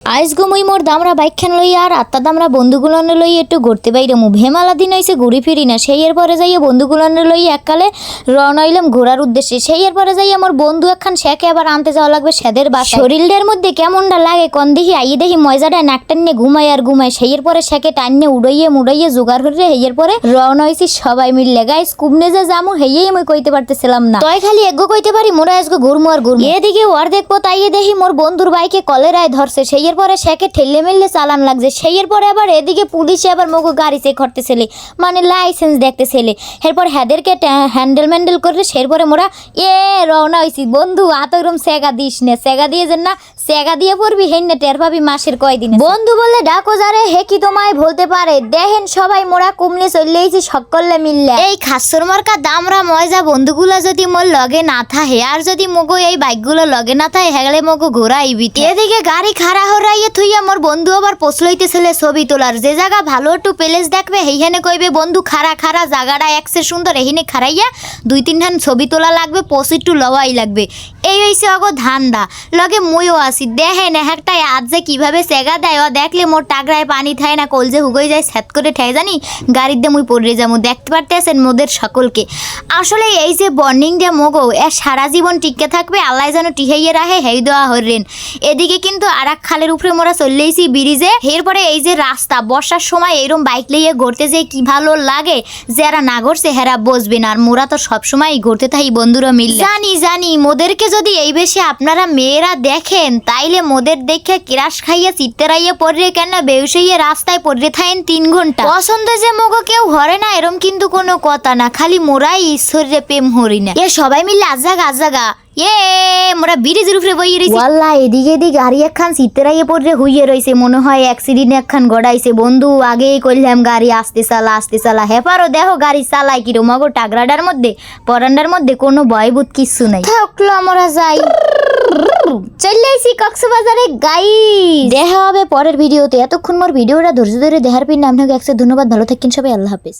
আজগো মুই মোর দামরা বাইক খান লই আর আত্মা দামরা বন্ধুগুলানে লই একটু ঘুরতে বাইরামু। ভেমালা দিন হইছে ঘুরি ফিরি না, সেই এর পরে যাইয়া বন্ধুগুলানে লই এককালে রওনা হইলাম ঘোরার উদ্দেশ্যে। সেই এর পরে যাইয়া আমার বন্ধু একখান শেখে আবার আনতে যাওয়া লাগবে সেদের বাসা। শরীরের মধ্যে কেমনটা লাগে কন দেখি, আইয়ে দেখি ময়জাটা নাক টান্নে ঘুমাই আর ঘুমাই। সেই এর পরে শেখে টান্নে উড়াইয়ে মুড়াইয়ে জোগাড় হরে হেয়ের পরে রওনা হইছি সবাই মিললে। গাইস কুমনে যে যামু হেয়েই মই কইতে পারতেছিলাম না, তয় খালি এগো কইতে পারি মোরা আজগো ঘুরমু আর ঘুরমু। এদিকে ওর দেখবো তাইয়ে দেখি মোর বন্ধুর বাইকে কলেরায় ধরছে। সেই এর পরে শেখে ঠেলে মেললে চালান লাগছে। সেই এর পরে আবার এদিকে পুলিশে আবার মগো গাড়ি চেক করতেছিলে, মানে লাইসেন্স দেখতেছিলে। এরপর হেদেরকে হ্যান্ডেল ম্যান্ডেল করে সেরপরে মোরা রওনা হইছি। বন্ধু আতরম সেগা দিস নে, সেগা দিয়ে যেন না সেগা দিয়ে পড়বি হেন না টের পাবি মাসের কয়দিন। বন্ধু বললে ডাকো যারে হে কি তোমায় বলতে পারে। দেখেন সবাই মোরা কুমলে চললেইছি সকলে মিললে। এই খাসর মার্কা দামরা ময়জা বন্ধুগুলা যদি মোর লগে না থাকে আর যদি মগো এই বাইকগুলো লগে না থাকে হেগলে মগো ঘোরাইবি। এদিকে গাড়ি খাড়া হরাইয়ে থুইয়া মোর বন্ধু আবার পছলইতেছিলে ছবি তোলার। যে জায়গা ভালো একটু প্লেস দেখবে সেইখানে কইবে বন্ধু খাড়া খাড়া জায়গাটা একসে সুন্দর, এইখানে খাড়াইয়া 2-3 ছবি তোলা লাগবে, পোস্ট একটু লওয়াই লাগবে। এই হইছে অগো ধান্দা। লগে মুইও আছি। দেখেন একটাই আজ যে কিভাবে সেগা দেয়, ও দেখলে মোর টাকরায় পানি থায় না, কলজে হুগই যায় স্যাত করে ঠেয় জানি গাড়ির দিয়ে মুই পড়ে যাবো। দেখতে পারতেছেন মোদের সকলকে। আসলে এই যে বর্নিং দিয়ে মগো সারা জীবন টিকে থাকবে, আল্লাহ যেন টিহাইয়ে রাখে হেই দেওয়া হরেন। এদিকে কিন্তু আর এক খালের উপরে মোরা চললেইছি ব্রিজে। এরপরে এই যে রাস্তা বর্ষার সময় এরম বাইক লইয়ে ঘুরতে যে কি ভালো লাগে, যারা না ঘুরছে হেরা বসবে না। আর মোরা তো সবসময় ঘুরতে থাকি বন্ধুরা মিললে। জানি মোদেরকে যদি এই বেশি আপনারা মেয়েরা দেখেন তাইলে মোদের দেখে কিরাস খাইয়ে চিত্তেরাইয়ে পড়ে কেন বেউসাইয়ে রাস্তায় পড়ে থাকেন 3 ঘন্টা। পছন্দ যে মগো কেউ হরে না এরম কিন্তু কোনো কথা না, খালি মোরাই ঈশ্বরের প্রেম হরি না। এ সবাই মিললে আজাগা মোরা ব্রিজের উপরে বইয়ে রইছি। ওয়াল্লাহ এদিকে গাড়ি একখান চিত্তেরাইয়ে পড়ে হইয়ে রইছে, মনে হয় অ্যাক্সিডেন্ট একখান গড়াইছে। বন্ধু আগেই কইলাম গাড়ি আস্তে চালা হেপারও দেখো গাড়ি চালাই কিরো মগো টাগরাডার মধ্যে পরান্ডার মধ্যে কোনো ভয়ভূত কিচ্ছু নাই। থাকলো আমরা যাই চলে আইছি কক্সবাজারে। গাইস দেখা হবে পরের ভিডিওতে। এতক্ষণ মোর ভিডিওটা ধৈর্য ধরে দেখার জন্য আপনাকে একসাথে ধন্যবাদ। ভালো থাকেন সবাই, আল্লাহ হাফেজ।